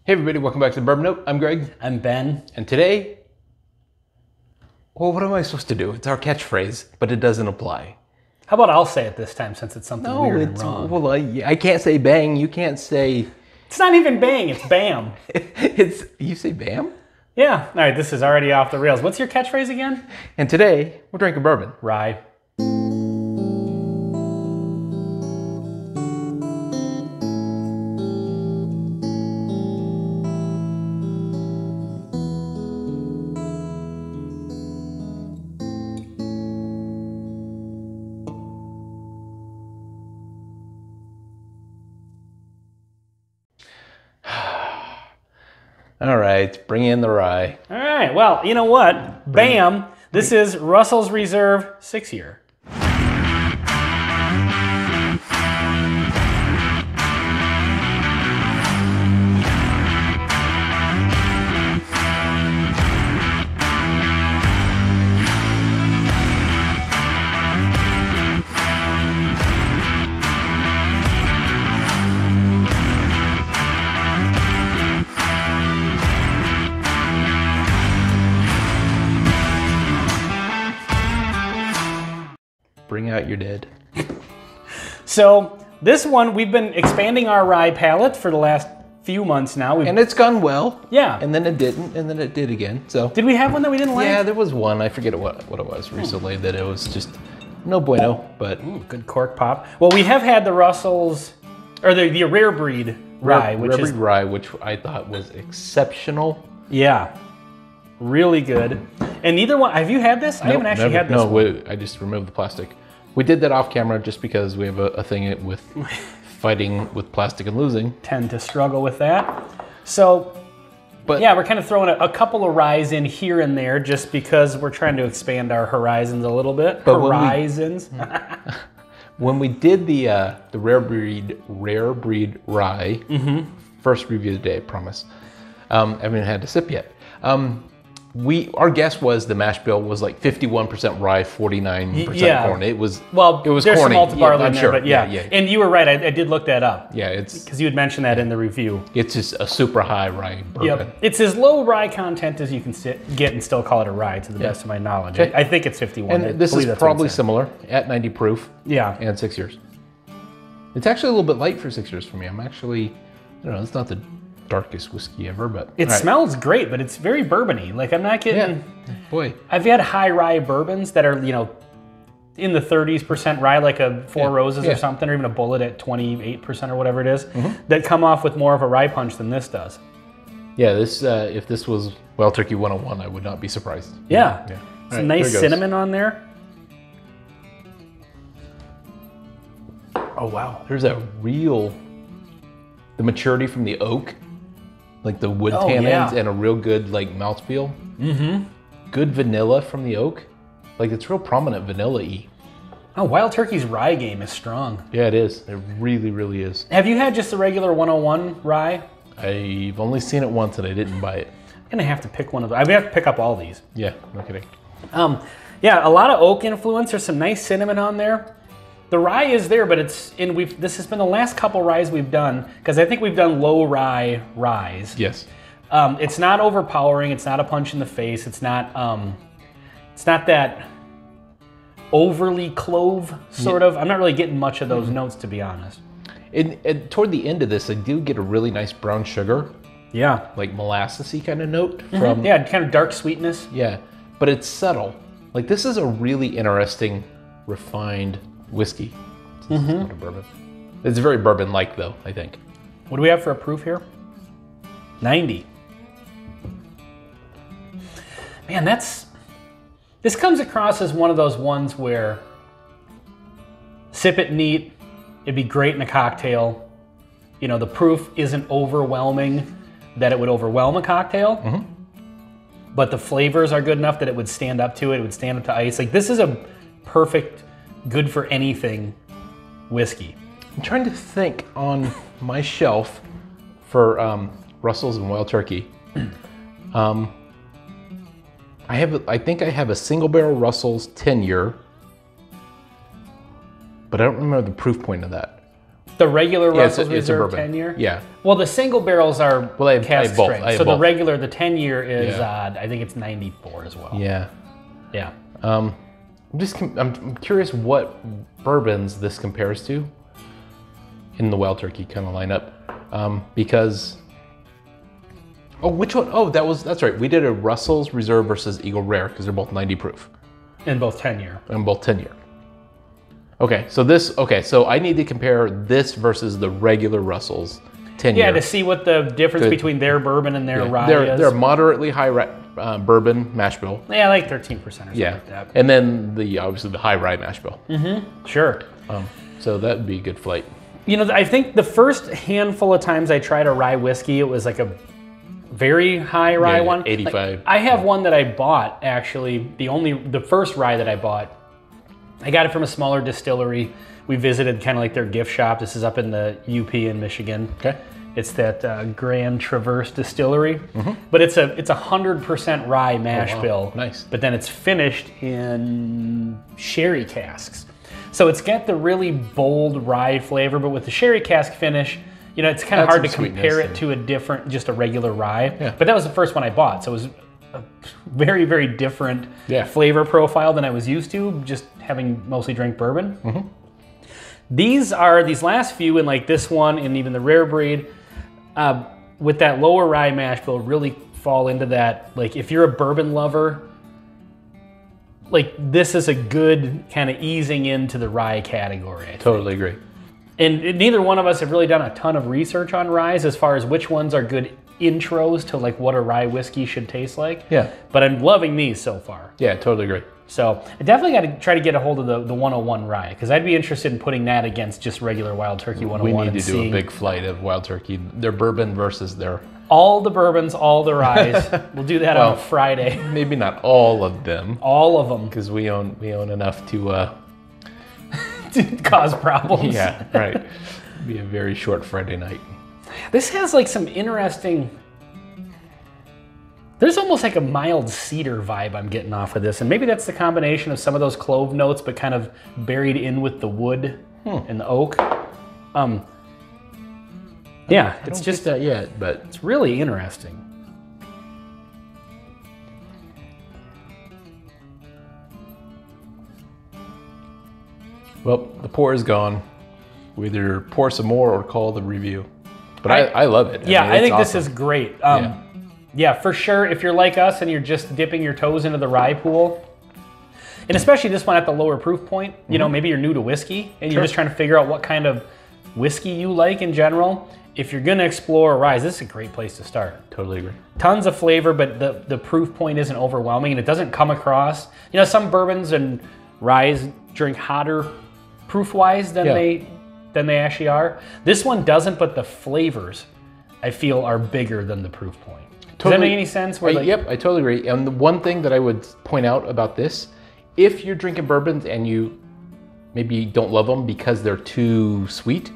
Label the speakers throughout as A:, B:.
A: Hey everybody, welcome back to the Bourbon Note. I'm Greg.
B: I'm Ben.
A: And today, well, what am I supposed to do? It's our catchphrase, but it doesn't apply.
B: How about I'll say it this time since it's something weird and wrong?
A: Well, I can't say bang. You can't say...
B: It's not even bang, it's bam.
A: You say bam?
B: Yeah. All right, this is already off the rails. What's your catchphrase again?
A: And today, we're drinking bourbon.
B: Rye.
A: All right, bring in the rye.
B: All right, well, you know what? Bam! This is Russell's Reserve 6-year.
A: Bring out your dead.
B: So this one, we've been expanding our rye palette for the last few months now.
A: And it's gone well.
B: Yeah.
A: And then it didn't, and then it did again. So
B: did we have one that we didn't like?
A: Yeah, there was one. I forget what it was recently that it was just no bueno, but...
B: Ooh, good cork pop. Well, we have had the Russell's, or the rare breed rye, which
A: I thought was exceptional.
B: Yeah, really good. And neither one, have you had this? I haven't actually had this one.
A: No, I just removed the plastic. We did that off camera just because we have a thing with fighting with plastic and losing.
B: Tend to struggle with that. So, but yeah, we're kind of throwing a couple of ryes in here and there just because we're trying to expand our horizons a little bit.
A: But when we did the rare breed rye, first review of the day, I promise. I haven't had a sip yet. Our guess was the mash bill was like 51% rye, 49% corn. It was
B: there's
A: corny.
B: Some malted barley in there,
A: sure.
B: but yeah. And you were right. I did look that up.
A: Yeah, it's
B: because you had mentioned that in the review.
A: It's just a super high rye bourbon.
B: Yep. It's as low rye content as you can get and still call it a rye, to the best of my knowledge.
A: Okay.
B: I think it's 51.
A: And this is probably similar at 90 proof.
B: Yeah.
A: And 6 years. It's actually a little bit light for 6 years for me. I'm actually, I don't know, it's not the darkest whiskey ever, but
B: it smells great, but it's very bourbony. Like I'm not getting.
A: Yeah. Boy,
B: I've had high rye bourbons that are in the 30% rye, like a Four Roses or something, or even a Bullet at 28% or whatever it is, that come off with more of a rye punch than this does.
A: Yeah, this if this was Wild Turkey 101, I would not be surprised.
B: Yeah, some nice cinnamon on there.
A: Oh wow, there's the maturity from the oak. Like the wood tannins and a real good like mouthfeel. Good vanilla from the oak. Like it's real prominent vanilla-y.
B: Oh, Wild Turkey's rye game is strong.
A: Yeah, it is. It really, really is.
B: Have you had just the regular 101 rye?
A: I've only seen it once and I didn't buy it.
B: I'm gonna have to pick one of those. I'm gonna have to pick up all these.
A: Yeah, no kidding.
B: Yeah, a lot of oak influence. There's some nice cinnamon on there. The rye is there, but this has been the last couple ryes we've done, because I think we've done low rye ryes.
A: Yes.
B: It's not overpowering. It's not a punch in the face. It's not that overly clove sort of. I'm not really getting much of those notes, to be honest.
A: And toward the end of this, I do get a really nice brown sugar.
B: Yeah.
A: Like molassesy kind of note from.
B: Yeah, kind of dark sweetness.
A: Yeah, but it's subtle. Like this is a really interesting, refined whiskey. It's not a bourbon. It's very bourbon-like though, I think.
B: What do we have for a proof here? 90. Man, this comes across as one of those ones where sip it neat, it'd be great in a cocktail. You know, the proof isn't overwhelming that it would overwhelm a cocktail, but the flavors are good enough that it would stand up to it. It would stand up to ice. Like this is a perfect, good for anything whiskey.
A: I'm trying to think on my shelf for Russell's and Wild Turkey. I think I have a single barrel Russell's 10-year, but I don't remember the proof point of that.
B: The regular Russell's
A: it's a
B: Reserve
A: bourbon.
B: 10-year?
A: Yeah.
B: Well, the single barrels are
A: Well, I have
B: cask
A: both.
B: strength.
A: I have
B: So the
A: both.
B: regular, the 10-year is,
A: Yeah.
B: I think it's 94 as well.
A: Yeah.
B: Yeah.
A: I'm curious what bourbons this compares to in the Wild Turkey kind of lineup, because. Oh, which one? Oh, that's right. We did a Russell's Reserve versus Eagle Rare because they're both 90 proof
B: And both 10-year.
A: and both 10-year. Okay, so I need to compare this versus the regular Russell's 10-year.
B: Yeah, to see what the difference between their bourbon and their rye is.
A: They're moderately high bourbon mash bill.
B: Yeah, like 13% or something like that.
A: And then obviously the high rye mash bill.
B: Sure.
A: So that would be a good flight.
B: You know, I think the first handful of times I tried a rye whiskey, it was like a very high rye one.
A: 85.
B: Like, I have one that I bought, actually, the first rye that I bought. I got it from a smaller distillery. We visited kind of like their gift shop. This is up in the UP in Michigan.
A: Okay.
B: It's that Grand Traverse Distillery. But it's a 100% rye mash bill.
A: Nice.
B: But then it's finished in sherry casks. So it's got the really bold rye flavor, but with the sherry cask finish, you know, it's kind of hard to compare it to just a regular rye.
A: Yeah.
B: But that was the first one I bought, so it was a very, very different flavor profile than I was used to, just having mostly drank bourbon. These last few, and like this one, and even the rare breed, with that lower rye mash bill, really fall into that. Like, if you're a bourbon lover, like this is a good kind of easing into the rye category. I think.
A: Totally agree.
B: And neither one of us have really done a ton of research on ryes as far as which ones are good intros to like what a rye whiskey should taste like.
A: Yeah.
B: But I'm loving these so far.
A: Yeah, totally agree.
B: So I definitely got to try to get a hold of the 101 rye, because I'd be interested in putting that against just regular Wild Turkey 101.
A: We need to do a big flight of Wild Turkey. Their bourbon versus their...
B: all the bourbons, all the ryes. We'll do that on a Friday.
A: Maybe not all of them.
B: All of them.
A: Because we own enough to...
B: cause problems.
A: Yeah, right. Be a very short Friday night.
B: This has like some interesting... There's almost like a mild cedar vibe I'm getting off of this. And maybe that's the combination of some of those clove notes, but kind of buried in with the wood and the oak. Yeah,
A: it's just that yet, but...
B: It's really interesting.
A: Well, the pour is gone. We either pour some more or call the review. But I love it.
B: Yeah, I think
A: awesome.
B: this is great. Yeah, for sure, if you're like us and you're just dipping your toes into the rye pool, and especially this one at the lower proof point, you know, maybe you're new to whiskey and you're just trying to figure out what kind of whiskey you like in general. If you're gonna explore ryes, this is a great place to start.
A: Totally agree.
B: Tons of flavor, but the proof point isn't overwhelming, and it doesn't come across. You know, some bourbons and ryes drink hotter proof-wise than they actually are. This one doesn't, but the flavors, I feel, are bigger than the proof point. Does that make any sense?
A: Yep, I totally agree. And the one thing that I would point out about this, if you're drinking bourbons and you maybe don't love them because they're too sweet,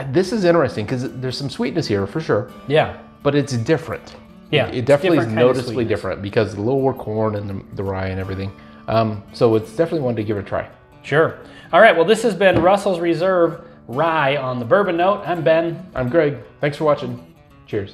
A: this is interesting because there's some sweetness here for sure.
B: Yeah.
A: But it's different.
B: Yeah.
A: It definitely is noticeably different because the lower corn and the rye and everything. So it's definitely one to give it a try.
B: Sure. All right, well, this has been Russell's Reserve Rye on the Bourbon Note. I'm Ben.
A: I'm Greg. Thanks for watching. Cheers.